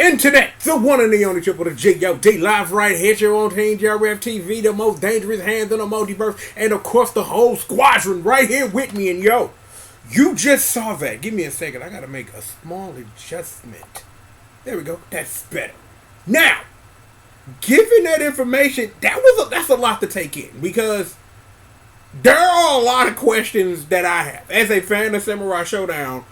Internet, the one and the only triple the G.O.D. live right here, your own team, JRF TV, the most dangerous hands in the multiverse, and of course the whole squadron right here with me. And yo, you just saw that. Give me a second. I gotta make a small adjustment. There we go. That's better. Now, given that information, that's a lot to take in because there are a lot of questions that I have as a fan of Samurai Shodown.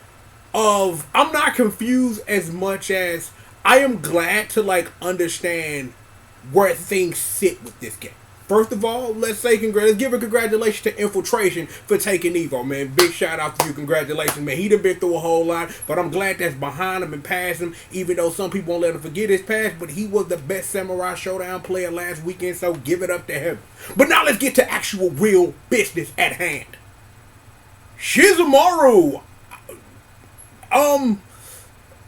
I'm not confused as much as I am glad to understand where things sit with this game. First of all, let's give a congratulations to Infiltration for taking Evo, man. Big shout out to you, congratulations, man. He done been through a whole lot, but I'm glad that's behind him and past him, even though some people won't let him forget his past, but he was the best Samurai Shodown player last weekend, so give it up to him. But now let's get to actual real business at hand. Shizumaru.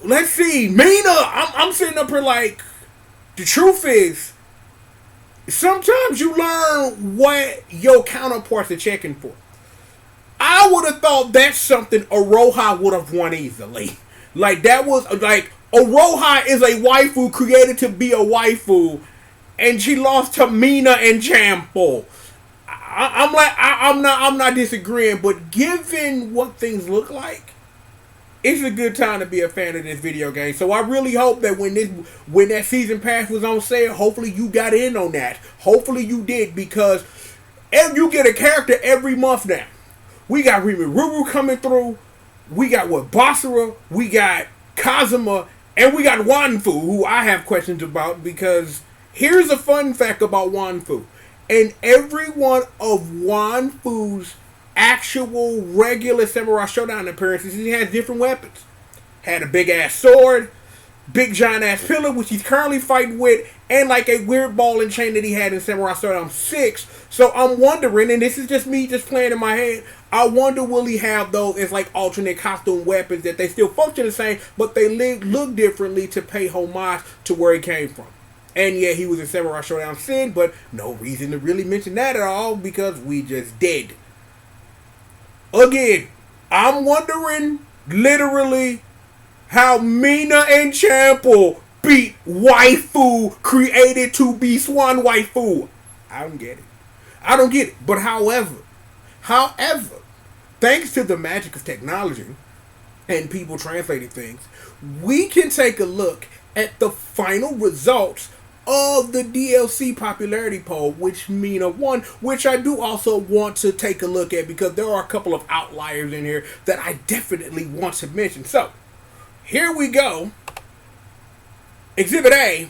Let's see, Mina. I'm sitting up here like, the truth is, sometimes you learn what your counterparts are checking for. I would have thought that's something Oroha would have won easily. Oroha is a waifu created to be a waifu, and she lost to Mina and Champo. I'm not disagreeing, but given what things look like, it's a good time to be a fan of this video game. So I really hope that when that season pass was on sale, hopefully you got in on that. Hopefully you did, because you get a character every month now. We got Rimuru coming through. We got Basara. We got Kazuma. And we got Wanfu, who I have questions about, because here's a fun fact about Wanfu. In every one of Wanfu's actual regular Samurai Shodown appearances, he has different weapons. Had a big ass sword, big giant ass pillar, which he's currently fighting with, and like a weird ball and chain that he had in Samurai Shodown 6. So I'm wondering, and this is just me just playing in my head, I wonder will he have those as like alternate costume weapons that they still function the same, but they look differently to pay homage to where he came from. And yeah, he was in Samurai Shodown Sin, but no reason to really mention that at all because we just did. Again, I'm wondering, literally, how Mina and Champo beat waifu created to be swan waifu. I don't get it. But however, thanks to the magic of technology and people translating things, we can take a look at the final results of the DLC popularity poll, which Mina won, which I do also want to take a look at because there are a couple of outliers in here that I definitely want to mention. So, here we go. Exhibit A,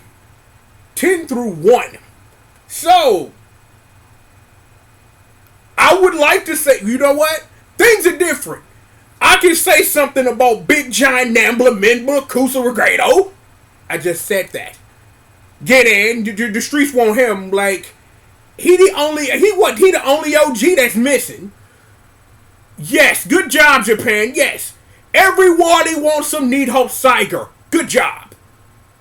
10 through 1. So, I would like to say, you know what? Things are different. I can say something about Big Giant Nambla Minba Kusarigado. I just said that. Get in. The streets want him. He the only OG that's missing. Yes, good job, Japan. Yes. Everybody wants some Need Hope Saiger. Good job.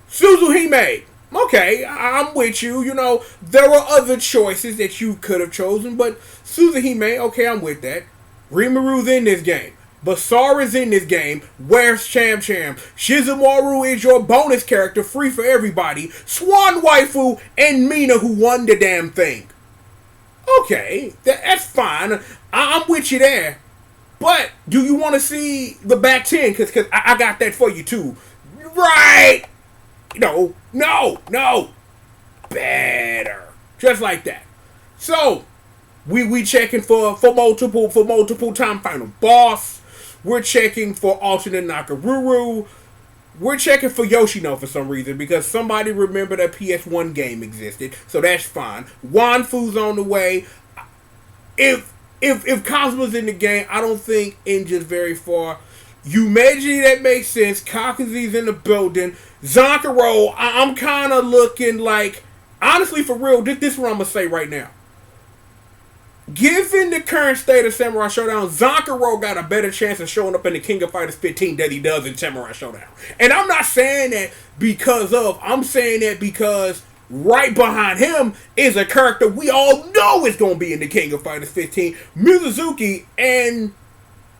Suzuhime. Okay, I'm with you. You know, there were other choices that you could have chosen, but Suzuhime, okay, I'm with that. Rimaru's in this game. Basara's in this game. Where's Cham Cham? Shizumaru is your bonus character, free for everybody. Swan Waifu and Mina, who won the damn thing. Okay, that's fine. I'm with you there. But do you want to see the back 10? Because I got that for you too. Right? No. Better. Just like that. So, we checking for multiple time final boss. We're checking for alternate Nakaruru. We're checking for Yoshino for some reason because somebody remembered a PS1 game existed, so that's fine. Wanfu's on the way. If Cosmo's in the game, I don't think Inja's very far. Yumeji, that makes sense. Kakuzi's in the building. Zankaro, I'm kind of looking like, honestly, for real, this is what I'm going to say right now. Given the current state of Samurai Shodown, Zankaro got a better chance of showing up in the King of Fighters 15 than he does in Samurai Shodown. And I'm not saying that I'm saying that because right behind him is a character we all know is going to be in the King of Fighters 15, Mizuzuki, and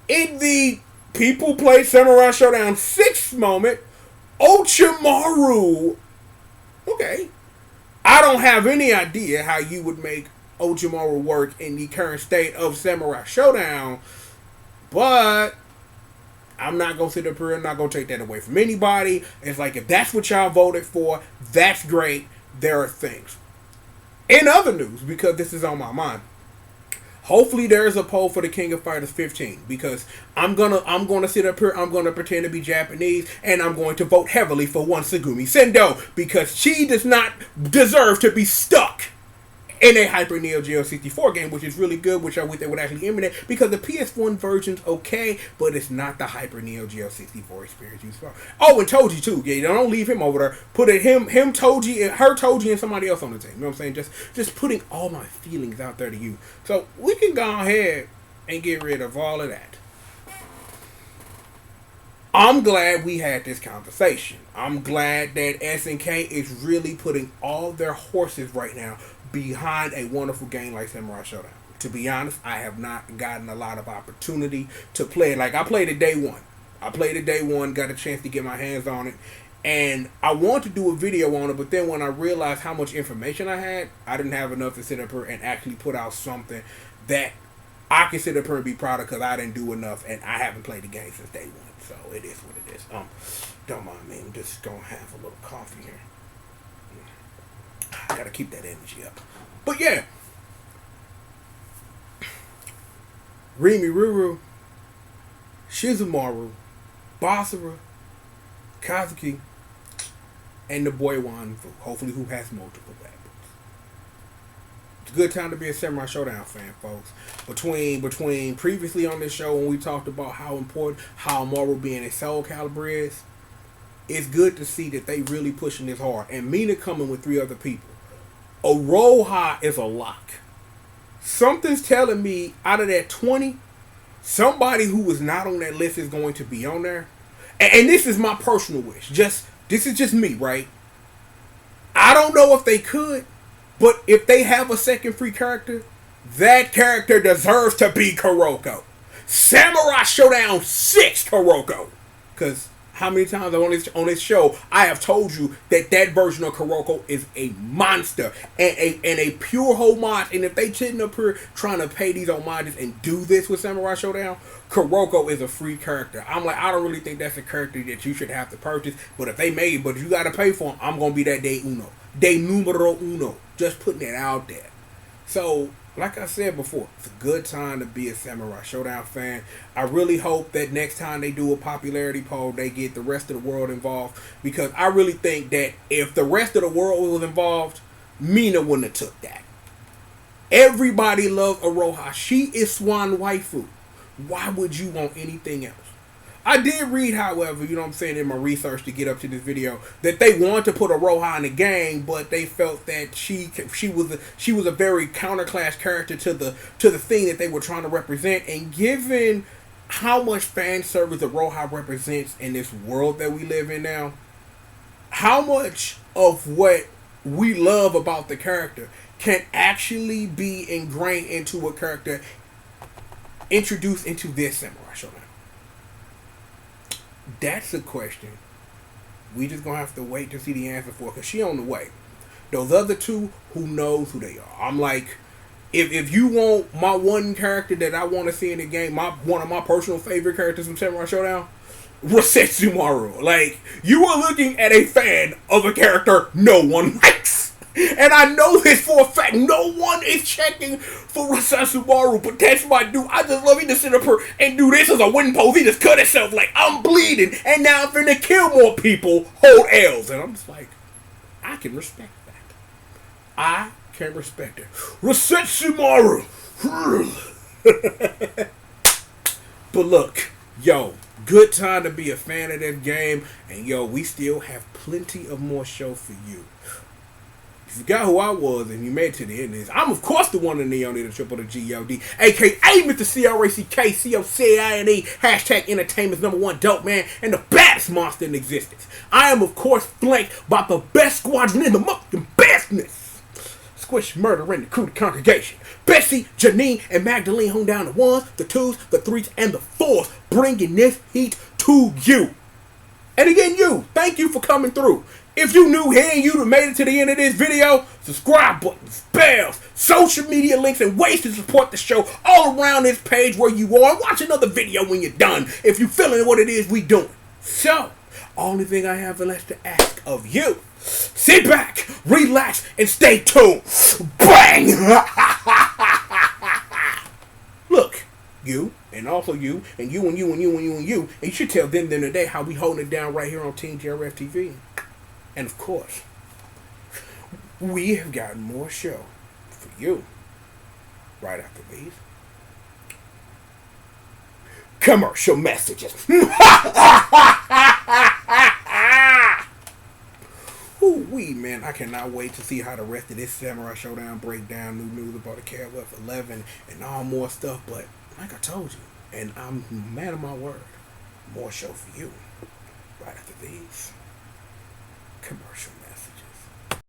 in the people play Samurai Shodown 6 moment, Ochimaru. Okay. I don't have any idea how you would make Ochimaru work in the current state of Samurai Shodown, but I'm not going to sit up here. I'm not going to take that away from anybody. It's like, if that's what y'all voted for, that's great. There are things. In other news, because this is on my mind, hopefully there's a poll for the King of Fighters 15, because I'm gonna sit up here, I'm gonna pretend to be Japanese, and I'm going to vote heavily for one Segumi Sendo, because she does not deserve to be stuck in a Hyper Neo Geo 64 game, which is really good, which I wish they would actually emulate, because the PS1 version's okay, but it's not the Hyper Neo Geo 64 experience you saw. Oh, and Toji too. Yeah, don't leave him over there. Put him, Toji, her Toji, and somebody else on the team. You know what I'm saying? Just putting all my feelings out there to you. So we can go ahead and get rid of all of that. I'm glad we had this conversation. I'm glad that SNK is really putting all their horses right now behind a wonderful game like Samurai Shodown. To be honest, I have not gotten a lot of opportunity to play it. Like, I played it day one. Got a chance to get my hands on it. And I want to do a video on it, but then when I realized how much information I had, I didn't have enough to sit up here and actually put out something that I can sit up here and be proud of, because I didn't do enough, and I haven't played the game since day one. So it is what it is. Don't mind me. I'm just going to have a little coffee here. Gotta keep that energy up. But yeah, Rimururu, Shizumaru, Basara, Kazuki, and the boy Wanfu, hopefully who has multiple weapons. It's a good time to be a Samurai Shodown fan, folks. Between previously on this show, when we talked about how important Haomaru being a Soul Calibur is, it's good to see that they really pushing this hard. And Mina coming with 3 other people. Oroha is a lock. Something's telling me out of that 20, somebody who was not on that list is going to be on there. And this is my personal wish. This is just me, right? I don't know if they could, but if they have a second free character, that character deserves to be Kuroko. Samurai Shodown 6 Kuroko. Because how many times on this show I have told you that version of Kuroko is a monster and a pure homage. And if they sitting up here trying to pay these homages and do this with Samurai Shodown, Kuroko is a free character. I'm like, I don't really think that's a character that you should have to purchase. But if they made it, but you got to pay for him, I'm going to be that de numero uno. Just putting it out there. So, like I said before, it's a good time to be a Samurai Shodown fan. I really hope that next time they do a popularity poll, they get the rest of the world involved. Because I really think that if the rest of the world was involved, Mina wouldn't have took that. Everybody loves Oroha. She is Swan Waifu. Why would you want anything else? I did read, however, you know what I'm saying, in my research to get up to this video, that they wanted to put Oroha in the game, but they felt that she was a very counterclass character to the thing that they were trying to represent. And given how much fan service Oroha represents in this world that we live in now, how much of what we love about the character can actually be ingrained into a character introduced into this Samurai Shodown? That's a question we just gonna have to wait to see the answer for, because she on the way. Those other 2, who knows who they are? I'm like, if you want my one character that I want to see in the game, one of my personal favorite characters from Samurai Shodown, Rosetsumaru. Like, you are looking at a fan of a character no one likes. And I know this for a fact. No one is checking for Rosetsumaru, but that's my dude. I just love him to sit up here and do this as a win pose. He just cut himself like, I'm bleeding, and now I'm finna kill more people, hold L's. And I'm just like, I can respect that. I can respect it. Rosetsumaru. But look, yo, good time to be a fan of this game. And yo, we still have plenty of more show for you. If you forgot who I was and you made it to the end of this, I'm of course the one in the only, the triple, the G.O.D, aka Mr. CRACKCOCINE, hashtag entertainment's #1 dope man, and the baddest monster in existence. I am of course flanked by the best squadron in the motherfucking bestness. Squish, Murder, and the crew, the congregation. Bessie, Janine, and Magdalene hung down the 1s, the 2s, the 3s, and the 4s, bringing this heat to you. And again, thank you for coming through. If you new here and you made it to the end of this video, subscribe buttons, bells, social media links, and ways to support the show all around this page where you are. Watch another video when you're done if you're feeling what it is we doing. So, only thing I have left to ask of you, sit back, relax, and stay tuned. Bang! Look, you, and also you, and you, and you, and you, and you, and you, and you should tell them today how we holding it down right here on Team JRF TV. And of course, we have got more show for you right after these commercial messages. Ooh-wee, man, I cannot wait to see how the rest of this Samurai Showdown breakdown, new news about the KOF 11, and all more stuff. But like I told you, and I'm a man of my word, more show for you right after these commercial